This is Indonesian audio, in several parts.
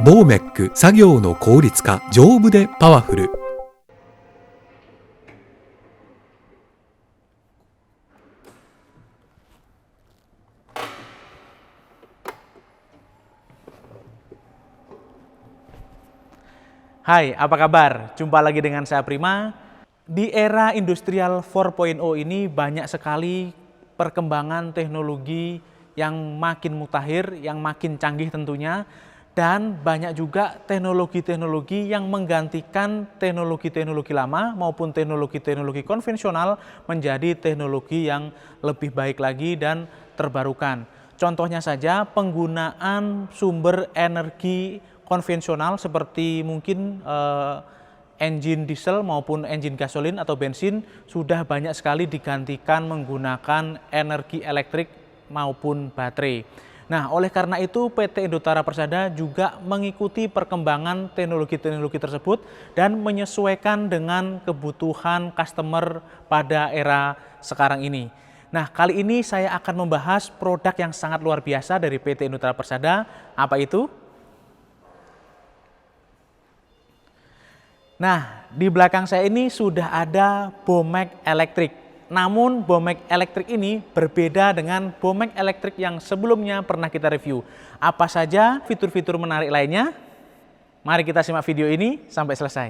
ボーメック作業の効率化、丈夫でパワフル。Hai, apa kabar? Jumpa lagi dengan saya Prima. Di era industrial 4.0 ini banyak sekali perkembangan teknologi yang makin mutakhir, yang makin canggih tentunya, dan banyak juga teknologi-teknologi yang menggantikan teknologi-teknologi lama maupun teknologi-teknologi konvensional menjadi teknologi yang lebih baik lagi dan terbarukan. Contohnya saja penggunaan sumber energi konvensional seperti mungkin engine diesel maupun engine gasolin atau bensin sudah banyak sekali digantikan menggunakan energi elektrik maupun baterai. Nah, oleh karena itu PT Indotara Persada juga mengikuti perkembangan teknologi-teknologi tersebut dan menyesuaikan dengan kebutuhan customer pada era sekarang ini. Nah, kali ini saya akan membahas produk yang sangat luar biasa dari PT Indotara Persada. Apa itu? Nah, di belakang saya ini sudah ada Bomek elektrik. Namun Bomek elektrik ini berbeda dengan Bomek elektrik yang sebelumnya pernah kita review. Apa saja fitur-fitur menarik lainnya? Mari kita simak video ini sampai selesai.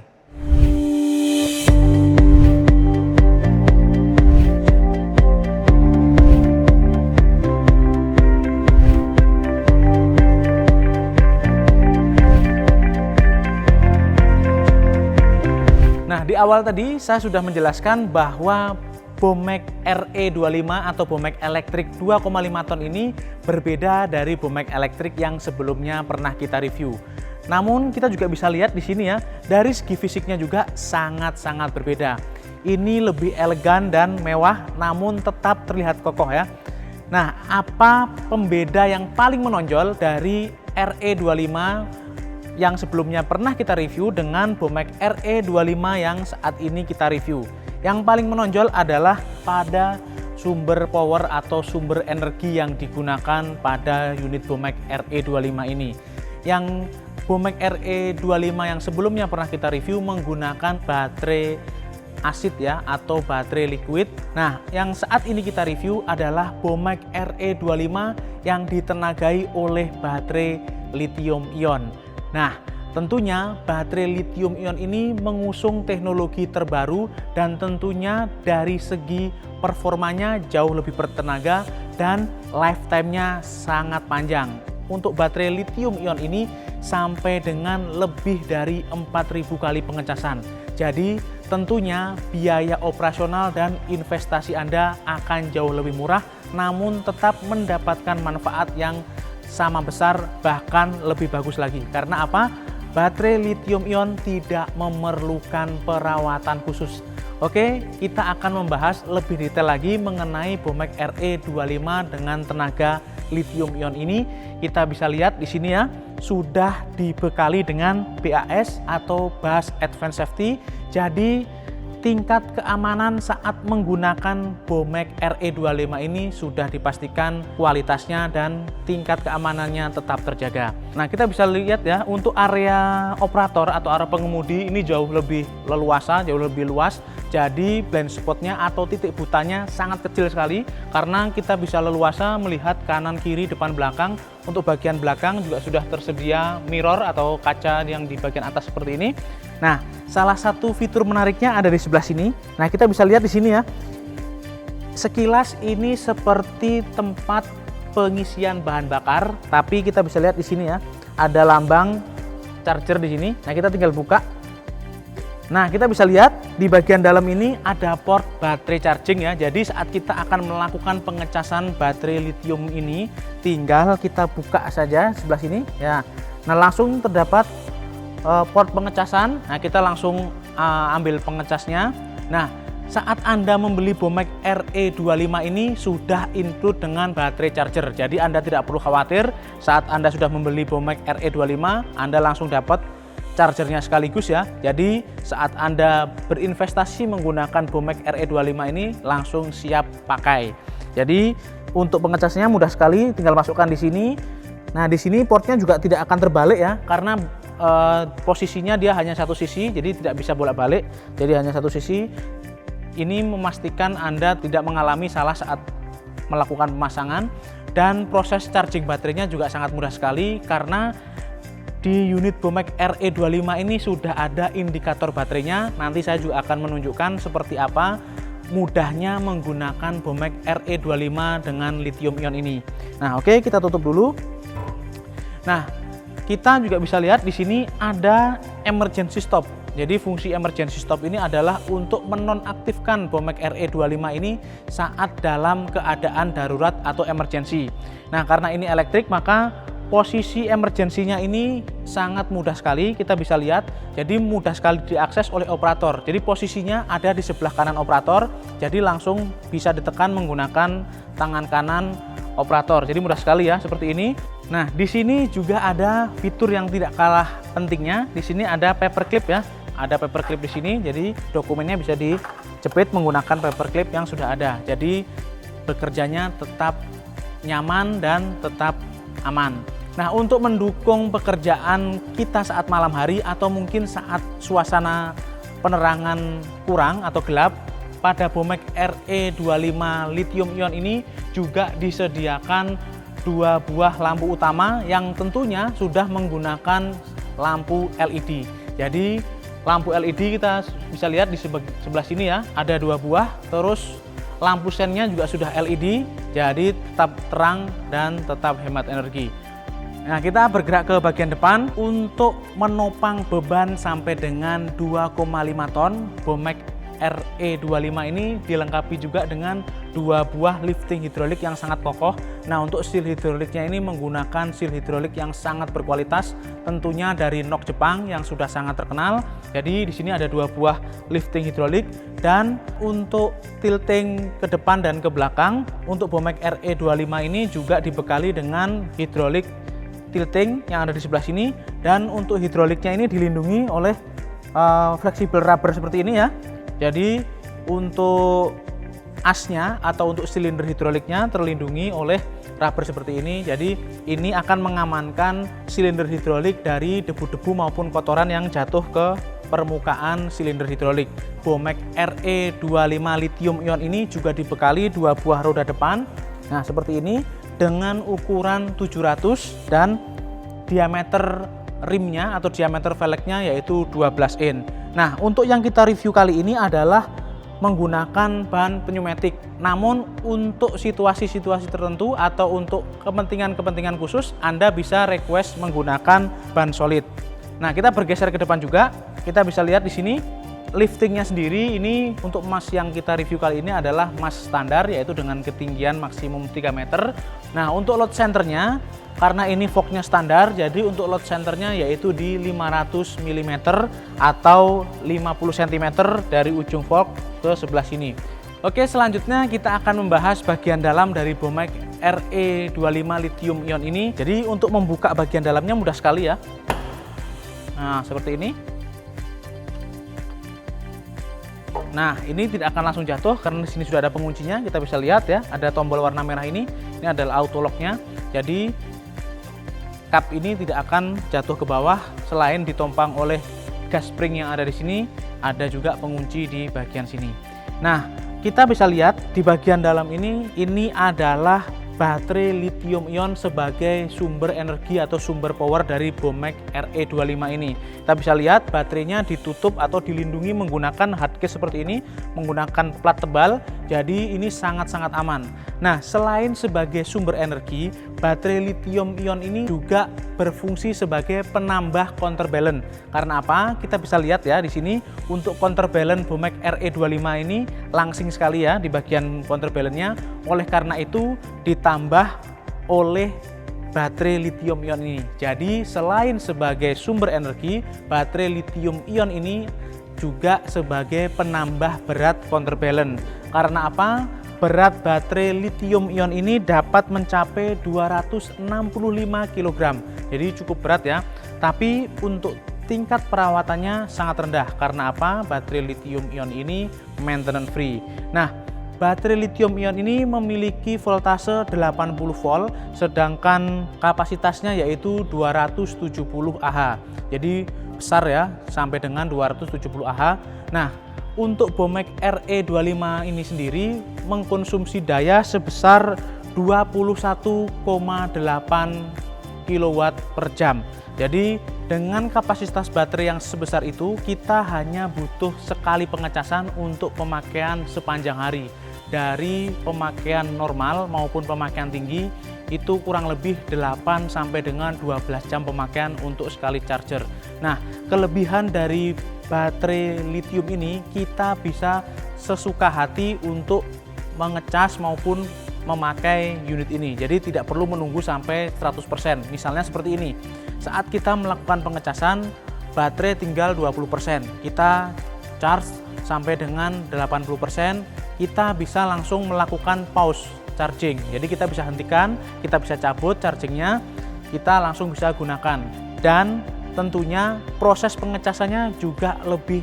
Nah, di awal tadi saya sudah menjelaskan bahwa Bomek RE25 atau Bomek elektrik 2,5 ton ini berbeda dari Bomek elektrik yang sebelumnya pernah kita review. Namun kita juga bisa lihat di sini ya, dari segi fisiknya juga sangat-sangat berbeda. Ini lebih elegan dan mewah namun tetap terlihat kokoh ya. Nah, apa pembeda yang paling menonjol dari RE25 yang sebelumnya pernah kita review dengan Bomek RE25 yang saat ini kita review? Yang paling menonjol adalah pada sumber power atau sumber energi yang digunakan pada unit Bomek RE25 ini. Yang Bomek RE25 yang sebelumnya pernah kita review menggunakan baterai asid ya atau baterai liquid. Nah, yang saat ini kita review adalah Bomek RE25 yang ditenagai oleh baterai lithium ion. Nah, tentunya baterai lithium ion ini mengusung teknologi terbaru dan tentunya dari segi performanya jauh lebih bertenaga dan lifetime-nya sangat panjang. Untuk baterai lithium ion ini sampai dengan lebih dari 4.000 kali pengecasan. Jadi tentunya biaya operasional dan investasi Anda akan jauh lebih murah namun tetap mendapatkan manfaat yang sama besar bahkan lebih bagus lagi. Karena apa? Baterai lithium ion tidak memerlukan perawatan khusus. Oke, kita akan membahas lebih detail lagi mengenai Bomek RE25 dengan tenaga lithium ion ini. Kita bisa lihat di sini ya, sudah dibekali dengan BAS atau BAS Advanced Safety. Jadi tingkat keamanan saat menggunakan Bomek RE25 ini sudah dipastikan kualitasnya dan tingkat keamanannya tetap terjaga. Nah, kita bisa lihat ya, untuk area operator atau area pengemudi ini jauh lebih leluasa, jauh lebih luas. Jadi blind spotnya atau titik butanya sangat kecil sekali karena kita bisa leluasa melihat kanan, kiri, depan, belakang. Untuk bagian belakang juga sudah tersedia mirror atau kaca yang di bagian atas seperti ini. Nah, salah satu fitur menariknya ada di sebelah sini. Nah, kita bisa lihat di sini ya. Sekilas ini seperti tempat pengisian bahan bakar, tapi kita bisa lihat di sini ya, ada lambang charger di sini. Nah, kita tinggal buka. Nah, kita bisa lihat di bagian dalam ini ada port baterai charging ya. Jadi saat kita akan melakukan pengecasan baterai lithium ini, tinggal kita buka saja sebelah sini ya. Nah, langsung terdapat port pengecasan. Nah, kita langsung ambil pengecasnya. Nah, saat Anda membeli Bomek RE25 ini sudah include dengan baterai charger. Jadi Anda tidak perlu khawatir saat Anda sudah membeli Bomek RE25, Anda langsung dapat chargernya sekaligus ya. Jadi saat Anda berinvestasi menggunakan Bomek RE25 ini langsung siap pakai. Jadi untuk pengecasnya mudah sekali, tinggal masukkan di sini. Nah, di sini portnya juga tidak akan terbalik ya, karena posisinya dia hanya satu sisi, jadi tidak bisa bolak-balik, jadi hanya satu sisi. Ini memastikan Anda tidak mengalami salah saat melakukan pemasangan, dan proses charging baterainya juga sangat mudah sekali karena di unit Bomek RE25 ini sudah ada indikator baterainya. Nanti saya juga akan menunjukkan seperti apa mudahnya menggunakan Bomek RE25 dengan lithium ion ini. Nah, oke, kita tutup dulu. Nah, kita juga bisa lihat di sini ada emergency stop. Jadi fungsi emergency stop ini adalah untuk menonaktifkan Bomek RE25 ini saat dalam keadaan darurat atau emergency. Nah, karena ini elektrik, maka posisi emergensinya ini sangat mudah sekali, kita bisa lihat. Jadi mudah sekali diakses oleh operator. Jadi posisinya ada di sebelah kanan operator, jadi langsung bisa ditekan menggunakan tangan kanan operator. Jadi mudah sekali ya, seperti ini. Nah, di sini juga ada fitur yang tidak kalah pentingnya. Di sini ada paperclip ya. Ada paperclip di sini, jadi dokumennya bisa dijepit menggunakan paperclip yang sudah ada. Jadi bekerjanya tetap nyaman dan tetap aman. Nah, untuk mendukung pekerjaan kita saat malam hari atau mungkin saat suasana penerangan kurang atau gelap, pada Bomek RE25 lithium ion ini juga disediakan 2 buah lampu utama yang tentunya sudah menggunakan lampu LED. Jadi lampu LED kita bisa lihat di sebelah sini ya, ada 2 buah, terus lampu sennya juga sudah LED, jadi tetap terang dan tetap hemat energi. Nah, kita bergerak ke bagian depan. Untuk menopang beban sampai dengan 2,5 ton, Bomek RE25 ini dilengkapi juga dengan 2 buah lifting hidrolik yang sangat kokoh. Nah, untuk seal hidroliknya ini menggunakan seal hidrolik yang sangat berkualitas, tentunya dari NOK Jepang yang sudah sangat terkenal. Jadi di sini ada 2 buah lifting hidrolik, dan untuk tilting ke depan dan ke belakang untuk Bomek RE25 ini juga dibekali dengan hidrolik tilting yang ada di sebelah sini, dan untuk hidroliknya ini dilindungi oleh fleksibel rubber seperti ini ya. Jadi untuk asnya atau untuk silinder hidroliknya terlindungi oleh rubber seperti ini. Jadi ini akan mengamankan silinder hidrolik dari debu-debu maupun kotoran yang jatuh ke permukaan silinder hidrolik. Bomek RE25 lithium ion ini juga dibekali 2 buah roda depan. Nah, seperti ini dengan ukuran 700 dan diameter rimnya atau diameter velgnya yaitu 12 in. Nah, untuk yang kita review kali ini adalah menggunakan bahan pneumatik. Namun untuk situasi-situasi tertentu atau untuk kepentingan-kepentingan khusus, Anda bisa request menggunakan ban solid. Nah, kita bergeser ke depan juga. Kita bisa lihat di sini liftingnya sendiri ini untuk mas yang kita review kali ini adalah mas standar, yaitu dengan ketinggian maksimum 3 meter. Nah, untuk load centernya, karena ini forknya standar, jadi untuk load centernya yaitu di 500 mm atau 50 cm dari ujung fork ke sebelah sini. Oke, selanjutnya kita akan membahas bagian dalam dari Bomek RE25 lithium ion ini. Jadi untuk membuka bagian dalamnya mudah sekali ya. Nah, seperti ini. Nah, ini tidak akan langsung jatuh karena di sini sudah ada penguncinya. Kita bisa lihat ya, ada tombol warna merah ini. Ini adalah auto lock-nya. Jadi cup ini tidak akan jatuh ke bawah. Selain ditompang oleh gas spring yang ada di sini, ada juga pengunci di bagian sini. Nah, kita bisa lihat di bagian dalam ini adalah baterai lithium ion sebagai sumber energi atau sumber power dari Bomek RE25 ini. Kita bisa lihat baterainya ditutup atau dilindungi menggunakan hardcase seperti ini, menggunakan plat tebal, jadi ini sangat-sangat aman. Nah, selain sebagai sumber energi, baterai lithium ion ini juga berfungsi sebagai penambah counterbalance. Karena apa? Kita bisa lihat ya di sini untuk counterbalance Bomek RE25 ini langsing sekali ya di bagian counterbalance-nya. Oleh karena itu ditambah oleh baterai lithium ion ini. Jadi selain sebagai sumber energi, baterai lithium ion ini juga sebagai penambah berat counterbalance. Karena apa? Berat baterai lithium ion ini dapat mencapai 265 kg. Jadi cukup berat ya. Tapi untuk tingkat perawatannya sangat rendah. Karena apa? Baterai lithium ion ini maintenance free. Nah, baterai lithium ion ini memiliki voltase 80 volt, sedangkan kapasitasnya yaitu 270 Ah. Jadi besar ya, sampai dengan 270 Ah. Nah, untuk Bomek RE25 ini sendiri mengkonsumsi daya sebesar 21,8 kW per jam. Jadi dengan kapasitas baterai yang sebesar itu, kita hanya butuh sekali pengecasan untuk pemakaian sepanjang hari. Dari pemakaian normal maupun pemakaian tinggi itu kurang lebih 8 sampai dengan 12 jam pemakaian untuk sekali charger. Nah, kelebihan dari baterai lithium ini, kita bisa sesuka hati untuk mengecas maupun memakai unit ini. Jadi tidak perlu menunggu sampai 100%. Misalnya seperti ini. Saat kita melakukan pengecasan, baterai tinggal 20%. Kita charge sampai dengan 80%, kita bisa langsung melakukan pause charging. Jadi kita bisa hentikan, kita bisa cabut chargingnya, kita langsung bisa gunakan. Dan tentunya proses pengecasannya juga lebih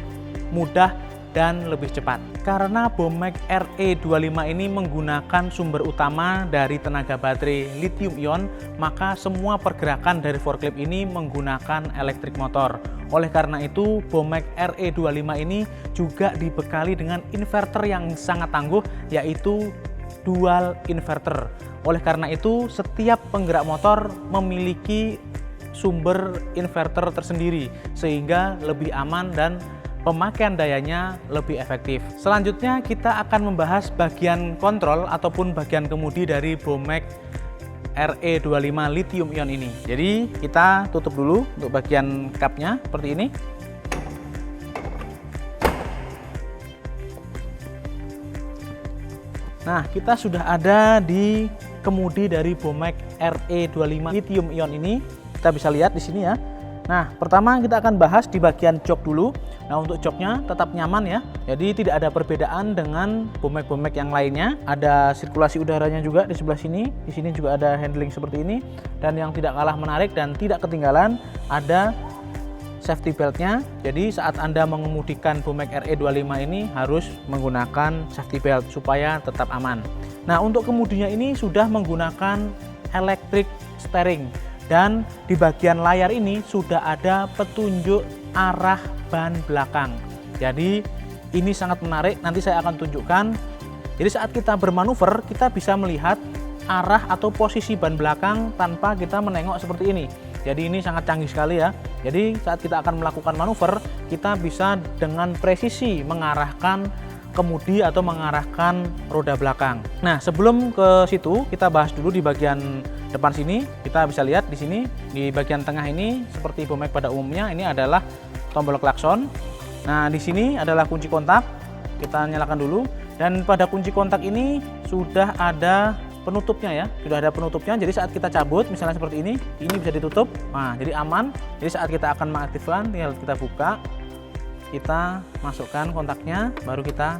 mudah dan lebih cepat. Karena Bomek RE25 ini menggunakan sumber utama dari tenaga baterai lithium ion, maka semua pergerakan dari forklift ini menggunakan elektrik motor. Oleh karena itu, Bomek RE25 ini juga dibekali dengan inverter yang sangat tangguh, yaitu dual inverter. Oleh karena itu, setiap penggerak motor memiliki sumber inverter tersendiri, sehingga lebih aman dan pemakaian dayanya lebih efektif. Selanjutnya kita akan membahas bagian kontrol ataupun bagian kemudi dari Bomek RE25 lithium ion ini. Jadi kita tutup dulu untuk bagian kapnya seperti ini. Nah, kita sudah ada di kemudi dari Bomek RE25 lithium ion ini. Kita bisa lihat di sini ya. Nah, pertama kita akan bahas di bagian jok dulu. Nah, untuk joknya tetap nyaman ya. Jadi tidak ada perbedaan dengan Bomek-Bomek yang lainnya. Ada sirkulasi udaranya juga di sebelah sini. Di sini juga ada handling seperti ini. Dan yang tidak kalah menarik dan tidak ketinggalan, ada safety beltnya. Jadi saat Anda mengemudikan Bomek RE25 ini harus menggunakan safety belt supaya tetap aman. Nah, untuk kemudinya ini sudah menggunakan electric steering. Dan di bagian layar ini sudah ada petunjuk arah ban belakang. Jadi ini sangat menarik, nanti saya akan tunjukkan. Jadi saat kita bermanuver, kita bisa melihat arah atau posisi ban belakang tanpa kita menengok seperti ini. Jadi ini sangat canggih sekali ya. Jadi saat kita akan melakukan manuver, kita bisa dengan presisi mengarahkan kemudi atau mengarahkan roda belakang. Nah, sebelum ke situ, kita bahas dulu di bagian depan sini. Kita bisa lihat di sini, di bagian tengah ini seperti Bomek pada umumnya, ini adalah tombol klakson. Nah, di sini adalah kunci kontak. Kita nyalakan dulu. Dan pada kunci kontak ini sudah ada penutupnya ya. Sudah ada penutupnya. Jadi saat kita cabut, misalnya seperti ini bisa ditutup. Nah, jadi aman. Jadi saat kita akan mengaktifkan, tinggal kita buka. Kita masukkan kontaknya, baru kita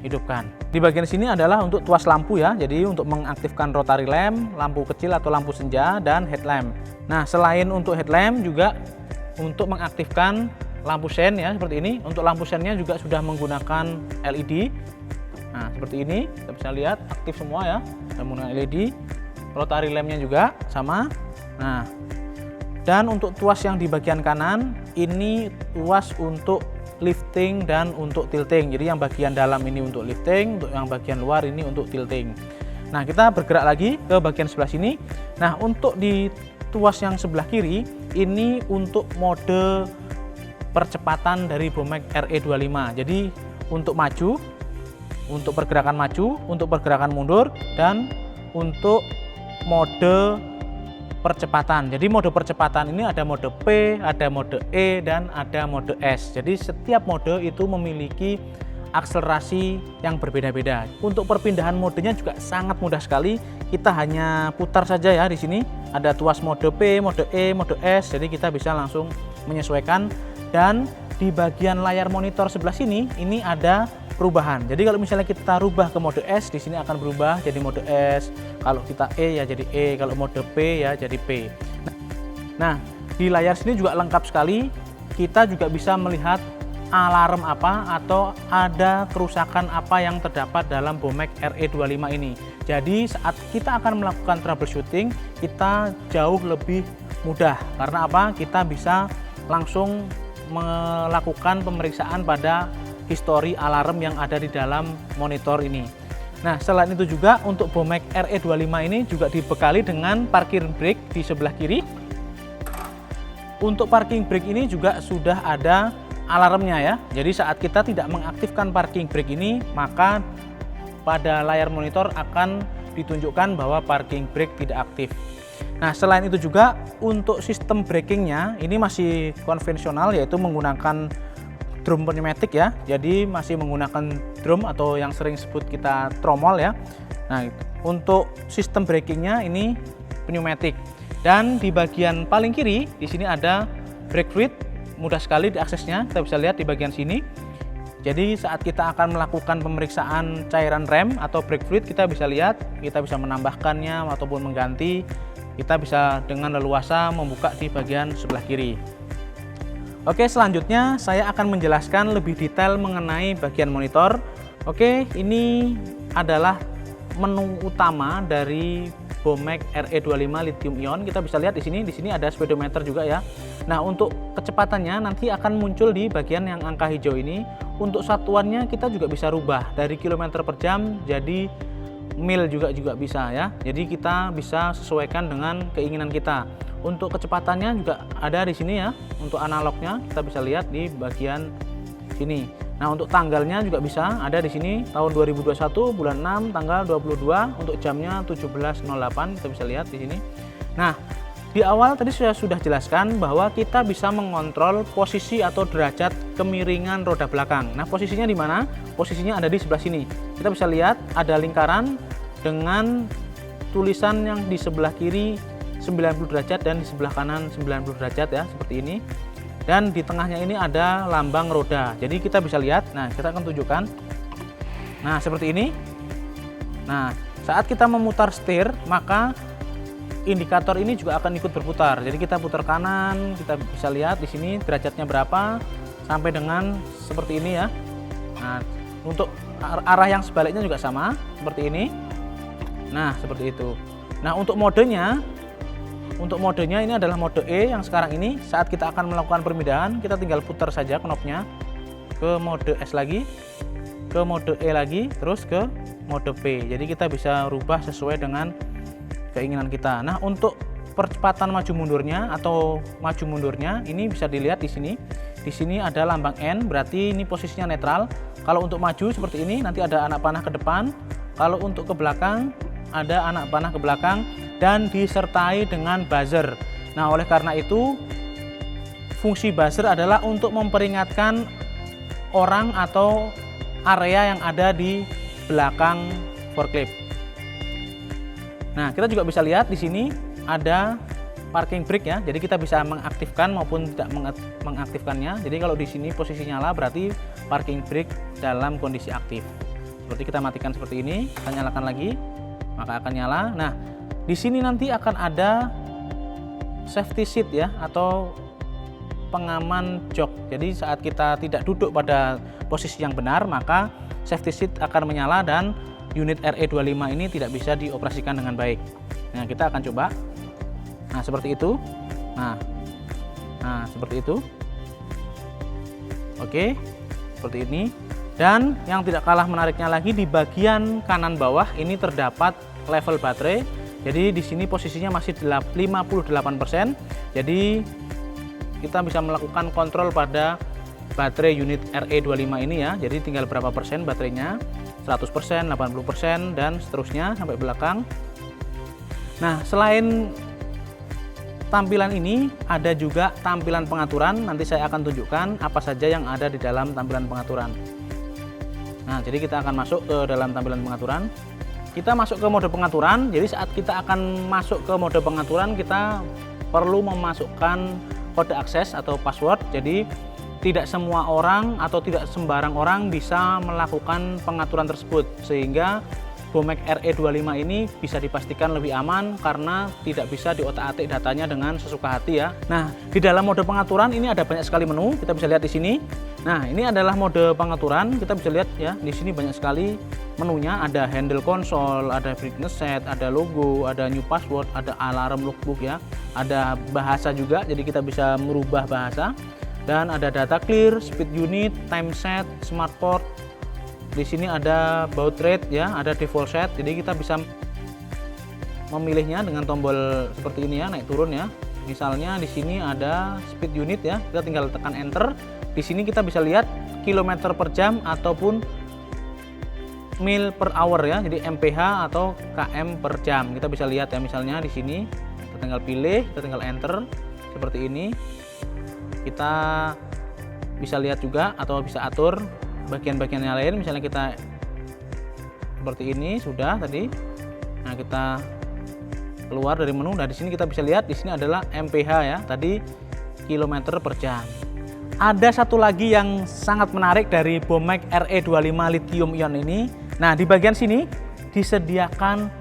hidupkan. Di bagian sini adalah untuk tuas lampu ya. Jadi untuk mengaktifkan rotary lamp, lampu kecil atau lampu senja, dan headlamp. Nah, selain untuk headlamp juga untuk mengaktifkan lampu sen ya seperti ini. Untuk lampu sennya juga sudah menggunakan LED. Nah, seperti ini kita bisa lihat aktif semua ya, menggunakan LED. Rotary lampnya juga sama. Nah, dan untuk tuas yang di bagian kanan ini tuas untuk lifting dan untuk tilting. Jadi yang bagian dalam ini untuk lifting, untuk yang bagian luar ini untuk tilting. Nah, kita bergerak lagi ke bagian sebelah sini. Nah, untuk di tuas yang sebelah kiri ini untuk mode percepatan dari Bomek RE25. Jadi untuk maju, untuk pergerakan maju, untuk pergerakan mundur, dan untuk mode percepatan. Jadi mode percepatan ini ada mode P, ada mode E, dan ada mode S. Jadi setiap mode itu memiliki akselerasi yang berbeda-beda. Untuk perpindahan modenya juga sangat mudah sekali. Kita hanya putar saja ya di sini. Ada tuas mode P, mode E, mode S. Jadi kita bisa langsung menyesuaikan. Dan di bagian layar monitor sebelah sini ini ada perubahan. Jadi kalau misalnya kita rubah ke mode S, di sini akan berubah jadi mode S. Kalau kita E ya jadi E, kalau mode P ya jadi P. Nah, di layar sini juga lengkap sekali. Kita juga bisa melihat alarm apa atau ada kerusakan apa yang terdapat dalam Bomek RE25 ini. Jadi saat kita akan melakukan troubleshooting, kita jauh lebih mudah. Karena apa? Kita bisa langsung melakukan pemeriksaan pada histori alarm yang ada di dalam monitor ini. Nah, selain itu juga untuk Bomek RE25 ini juga dibekali dengan parking brake di sebelah kiri. Untuk parking brake ini juga sudah ada alarmnya ya. Jadi saat kita tidak mengaktifkan parking brake ini, maka pada layar monitor akan ditunjukkan bahwa parking brake tidak aktif. Nah, selain itu juga untuk sistem brakingnya ini masih konvensional, yaitu menggunakan drum pneumatik ya. Jadi masih menggunakan drum atau yang sering sebut kita tromol ya. Nah, untuk sistem brakingnya ini pneumatik. Dan di bagian paling kiri di sini ada brake fluid, mudah sekali diaksesnya. Kita bisa lihat di bagian sini. Jadi saat kita akan melakukan pemeriksaan cairan rem atau brake fluid, kita bisa lihat, kita bisa menambahkannya ataupun mengganti. Kita bisa dengan leluasa membuka di bagian sebelah kiri. Oke, selanjutnya saya akan menjelaskan lebih detail mengenai bagian monitor. Oke, ini adalah menu utama dari Bomek RE25 lithium ion. Kita bisa lihat di sini ada speedometer juga ya. Nah, untuk kecepatannya nanti akan muncul di bagian yang angka hijau ini. Untuk satuannya kita juga bisa rubah dari kilometer per jam jadi mil juga bisa ya. Jadi kita bisa sesuaikan dengan keinginan kita. Untuk kecepatannya juga ada di sini ya. Untuk analognya kita bisa lihat di bagian sini. Nah, untuk tanggalnya juga bisa ada di sini tahun 2021 bulan 6 tanggal 22, untuk jamnya 17.08 kita bisa lihat di sini. Nah, di awal tadi saya sudah jelaskan bahwa kita bisa mengontrol posisi atau derajat kemiringan roda belakang. Nah, posisinya di mana? Posisinya ada di sebelah sini. Kita bisa lihat ada lingkaran dengan tulisan yang di sebelah kiri 90 derajat dan di sebelah kanan 90 derajat ya, seperti ini. Dan di tengahnya ini ada lambang roda. Jadi kita bisa lihat. Nah, kita akan tunjukkan. Nah, seperti ini. Nah, saat kita memutar setir, maka indikator ini juga akan ikut berputar. Jadi kita putar kanan, kita bisa lihat di sini derajatnya berapa sampai dengan seperti ini ya. Nah, untuk arah yang sebaliknya juga sama seperti ini. Nah, seperti itu. Nah, untuk modenya ini adalah mode E yang sekarang ini. Saat kita akan melakukan pemindahan, kita tinggal putar saja knopnya ke mode S lagi, ke mode E lagi, terus ke mode P. Jadi kita bisa rubah sesuai dengan keinginan kita. Nah, untuk percepatan maju mundurnya atau maju mundurnya ini bisa dilihat di sini. Di sini ada lambang N, berarti ini posisinya netral. Kalau untuk maju seperti ini, nanti ada anak panah ke depan. Kalau untuk ke belakang, ada anak panah ke belakang dan disertai dengan buzzer. Nah, oleh karena itu fungsi buzzer adalah untuk memperingatkan orang atau area yang ada di belakang forklift. Nah, kita juga bisa lihat di sini ada parking brake ya. Jadi kita bisa mengaktifkan maupun tidak mengaktifkannya. Jadi kalau di sini posisi nyala berarti parking brake dalam kondisi aktif. Seperti kita matikan seperti ini, kita nyalakan lagi, maka akan nyala. Nah, di sini nanti akan ada safety seat ya, atau pengaman jok. Jadi saat kita tidak duduk pada posisi yang benar, maka safety seat akan menyala dan unit RE25 ini tidak bisa dioperasikan dengan baik. Nah, kita akan coba. Nah, seperti itu. Nah, seperti itu. Oke, seperti ini. Dan yang tidak kalah menariknya lagi, di bagian kanan bawah ini terdapat level baterai. Jadi di sini posisinya masih 58%. Jadi kita bisa melakukan kontrol pada baterai unit RE25 ini ya. Jadi tinggal berapa persen baterainya, 100%, 80%, dan seterusnya sampai belakang. Nah, selain tampilan ini ada juga tampilan pengaturan. Nanti saya akan tunjukkan apa saja yang ada di dalam tampilan pengaturan. Nah, jadi kita akan masuk ke dalam tampilan pengaturan. Kita masuk ke mode pengaturan. Jadi saat kita akan masuk ke mode pengaturan, kita perlu memasukkan kode akses atau password. Jadi tidak semua orang atau tidak sembarang orang bisa melakukan pengaturan tersebut, sehingga Bomek RE25 ini bisa dipastikan lebih aman karena tidak bisa diotak-atik datanya dengan sesuka hati ya. Nah, di dalam mode pengaturan ini ada banyak sekali menu, kita bisa lihat di sini. Nah, ini adalah mode pengaturan, kita bisa lihat ya, di sini banyak sekali menunya, ada handle console, ada brightness set, ada logo, ada new password, ada alarm logbook ya, ada bahasa juga, jadi kita bisa merubah bahasa, dan ada data clear, speed unit, time set, smart port. Di sini ada baud rate ya, ada default set, jadi kita bisa memilihnya dengan tombol seperti ini ya, naik turun ya. Misalnya di sini ada speed unit ya, kita tinggal tekan enter. Di sini kita bisa lihat kilometer per jam ataupun mil per hour ya, jadi mph atau km per jam. Kita bisa lihat ya, misalnya di sini kita tinggal pilih, kita tinggal enter seperti ini. Kita bisa lihat juga atau bisa atur bagian-bagian yang lain, misalnya kita seperti ini sudah tadi. Nah, kita keluar dari menu. Nah, di sini kita bisa lihat di sini adalah mph ya, tadi kilometer per jam. Ada satu lagi yang sangat menarik dari Bomek RE25 lithium ion ini. Nah, di bagian sini disediakan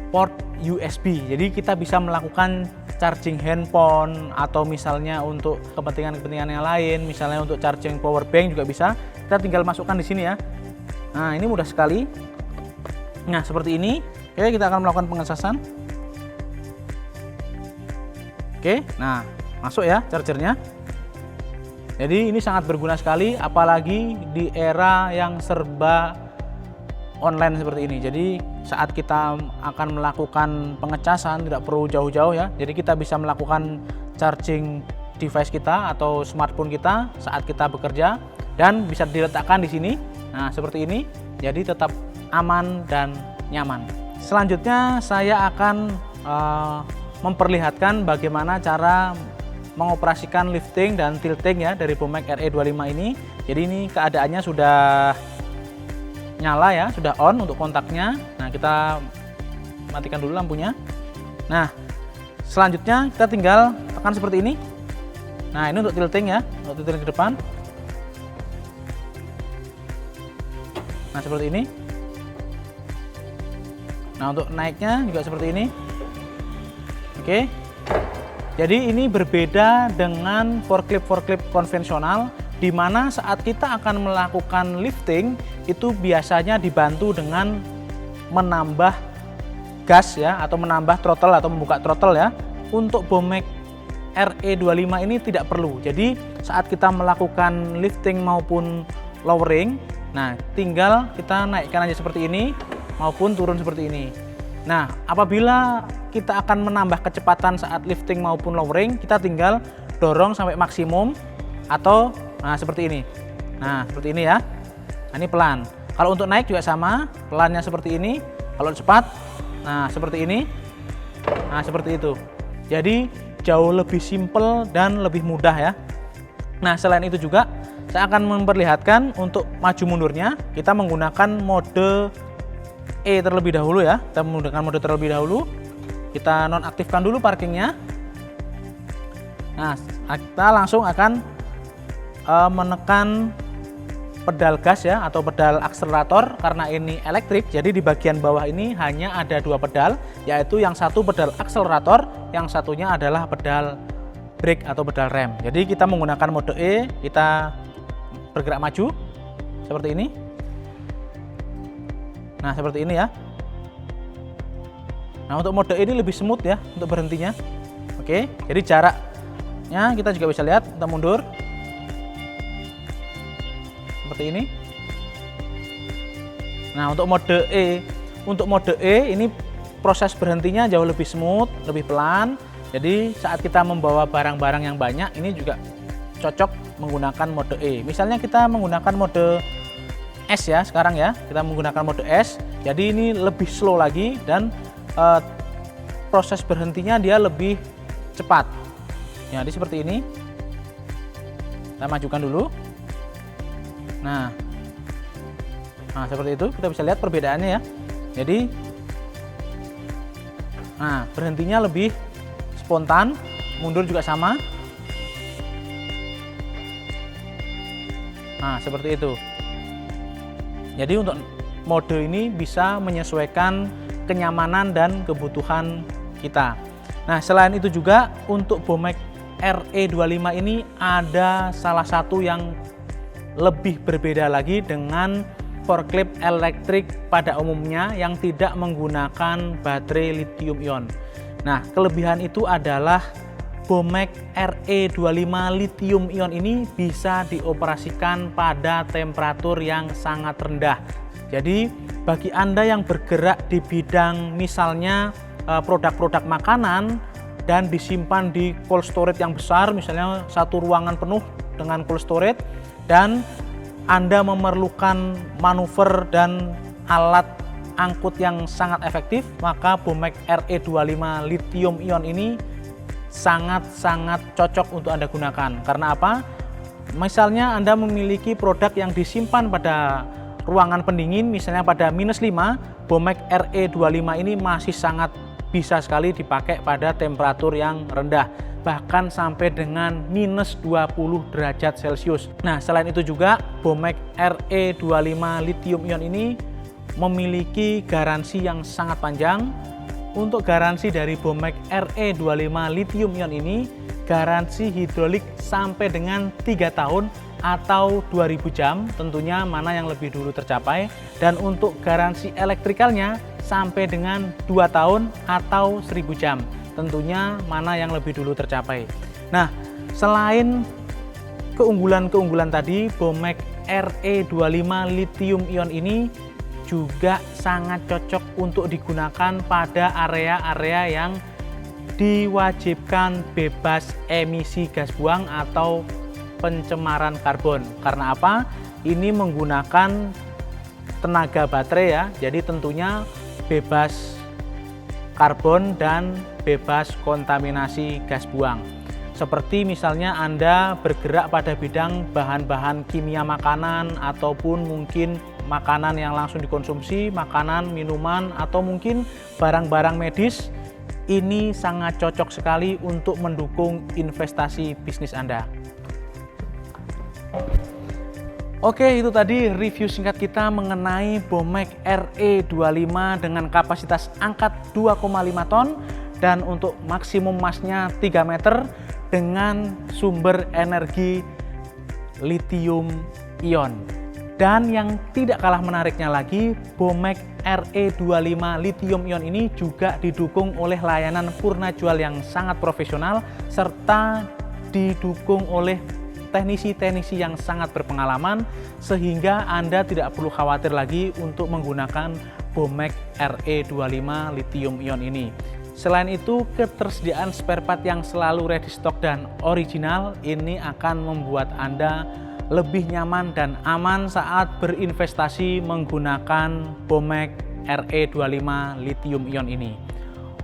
port USB. Jadi kita bisa melakukan charging handphone atau misalnya untuk kepentingan-kepentingan yang lain, misalnya untuk charging power bank juga bisa. Kita tinggal masukkan di sini ya. Nah, ini mudah sekali. Nah, seperti ini. Oke, kita akan melakukan pengecasan. Oke, nah masuk ya chargernya. Jadi ini sangat berguna sekali, apalagi di era yang serba online seperti ini. Jadi saat kita akan melakukan pengecasan tidak perlu jauh-jauh ya. Jadi kita bisa melakukan charging device kita atau smartphone kita saat kita bekerja dan bisa diletakkan di sini. Nah, seperti ini. Jadi tetap aman dan nyaman. Selanjutnya saya akan memperlihatkan bagaimana cara mengoperasikan lifting dan tilting ya dari Bomek RE25 ini. Jadi ini keadaannya sudah nyala ya, sudah on untuk kontaknya. Nah, kita matikan dulu lampunya. Nah, selanjutnya kita tinggal tekan seperti ini. Nah, ini untuk tilting ya, untuk tilting ke depan. Nah, seperti ini. Nah, untuk naiknya juga seperti ini. Oke. Jadi ini berbeda dengan forklift konvensional, di mana saat kita akan melakukan lifting itu biasanya dibantu dengan menambah gas ya, atau menambah throttle atau membuka throttle ya. Untuk Bomek RE25 ini tidak perlu. Jadi saat kita melakukan lifting maupun lowering, nah tinggal kita naikkan aja seperti ini maupun turun seperti ini. Nah, apabila kita akan menambah kecepatan saat lifting maupun lowering, kita tinggal dorong sampai maksimum atau nah seperti ini. Nah, seperti ini ya. Nah, ini pelan. Kalau untuk naik juga sama, pelannya seperti ini. Kalau cepat, nah seperti ini. Nah, seperti itu. Jadi jauh lebih simple dan lebih mudah ya. Nah, selain itu juga saya akan memperlihatkan untuk maju mundurnya kita menggunakan mode E terlebih dahulu ya. Kita menggunakan mode terlebih dahulu. Kita nonaktifkan dulu parkingnya. Nah, kita langsung akan menekan pedal gas ya atau pedal akselerator. Karena ini elektrik, jadi di bagian bawah ini hanya ada dua pedal, yaitu yang satu pedal akselerator, yang satunya adalah pedal brake atau pedal rem. Jadi kita menggunakan mode E, kita bergerak maju seperti ini. Nah, seperti ini ya. Nah, untuk mode ini lebih smooth ya untuk berhentinya. Oke, jadi jaraknya kita juga bisa lihat. Kita mundur seperti ini. Nah, untuk mode E ini proses berhentinya jauh lebih smooth, lebih pelan. Jadi saat kita membawa barang-barang yang banyak, ini juga cocok menggunakan mode E. Misalnya kita menggunakan mode S ya sekarang ya, kita menggunakan mode S. Jadi ini lebih slow lagi dan proses berhentinya dia lebih cepat. Jadi seperti ini. Kita majukan dulu. Nah, seperti itu kita bisa lihat perbedaannya ya. Jadi, nah berhentinya lebih spontan, mundur juga sama. Nah, seperti itu. Jadi untuk mode ini bisa menyesuaikan kenyamanan dan kebutuhan kita. Nah, selain itu juga untuk Bomek RE25 ini ada salah satu yang lebih berbeda lagi dengan forklift elektrik pada umumnya yang tidak menggunakan baterai lithium ion. Nah, kelebihan itu adalah Bomek RE25 lithium ion ini bisa dioperasikan pada temperatur yang sangat rendah. Jadi, bagi Anda yang bergerak di bidang misalnya produk-produk makanan dan disimpan di cold storage yang besar, misalnya satu ruangan penuh dengan cold storage, dan Anda memerlukan manuver dan alat angkut yang sangat efektif, maka Bomek RE25 lithium ion ini sangat-sangat cocok untuk Anda gunakan. Karena apa? Misalnya Anda memiliki produk yang disimpan pada ruangan pendingin, misalnya pada -5, Bomek RE25 ini masih sangat bisa sekali dipakai pada temperatur yang rendah, bahkan sampai dengan -20 derajat Celcius. Nah, selain itu juga Bomek RE25 lithium ion ini memiliki garansi yang sangat panjang. Untuk garansi dari Bomek RE25 lithium ion ini, garansi hidrolik sampai dengan 3 tahun atau 2000 jam, tentunya mana yang lebih dulu tercapai. Dan untuk garansi elektrikalnya sampai dengan 2 tahun atau 1000 jam, tentunya mana yang lebih dulu tercapai. Nah, selain keunggulan-keunggulan tadi, Bomek RE25 lithium ion ini juga sangat cocok untuk digunakan pada area-area yang diwajibkan bebas emisi gas buang atau pencemaran karbon. Karena apa? Ini menggunakan tenaga baterai ya, jadi tentunya bebas karbon dan bebas kontaminasi gas buang. Seperti misalnya Anda bergerak pada bidang bahan-bahan kimia makanan ataupun mungkin makanan yang langsung dikonsumsi, makanan, minuman, atau mungkin barang-barang medis, ini sangat cocok sekali untuk mendukung investasi bisnis Anda. Oke, itu tadi review singkat kita mengenai Bomek RE25 dengan kapasitas angkat 2,5 ton dan untuk maksimum masnya 3 meter dengan sumber energi lithium ion. Dan yang tidak kalah menariknya lagi, Bomek RE25 lithium ion ini juga didukung oleh layanan purna jual yang sangat profesional serta didukung oleh teknisi-teknisi yang sangat berpengalaman, sehingga Anda tidak perlu khawatir lagi untuk menggunakan Bomek RE25 lithium ion ini. Selain itu, ketersediaan spare part yang selalu ready stock dan original ini akan membuat Anda lebih nyaman dan aman saat berinvestasi menggunakan Bomek RE25 lithium ion ini.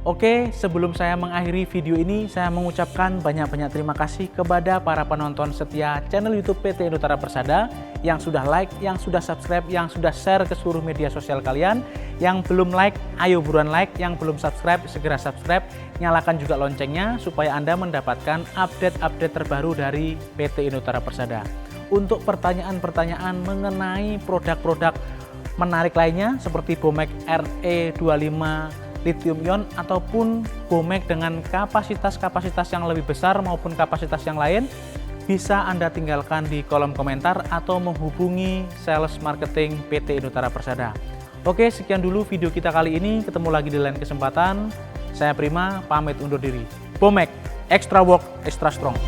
Oke, sebelum saya mengakhiri video ini, saya mengucapkan banyak-banyak terima kasih kepada para penonton setia channel YouTube PT Indotara Persada yang sudah like, yang sudah subscribe, yang sudah share ke seluruh media sosial kalian. Yang belum like, ayo buruan like. Yang belum subscribe, segera subscribe. Nyalakan juga loncengnya supaya Anda mendapatkan update-update terbaru dari PT Indotara Persada. Untuk pertanyaan-pertanyaan mengenai produk-produk menarik lainnya seperti Bomek RE25 lithium ion ataupun Bomek dengan kapasitas-kapasitas yang lebih besar maupun kapasitas yang lain, bisa Anda tinggalkan di kolom komentar atau menghubungi sales marketing PT Indotara Persada. Oke, sekian dulu video kita kali ini. Ketemu lagi di lain kesempatan. Saya Prima, pamit undur diri. Bomek, extra work, extra strong.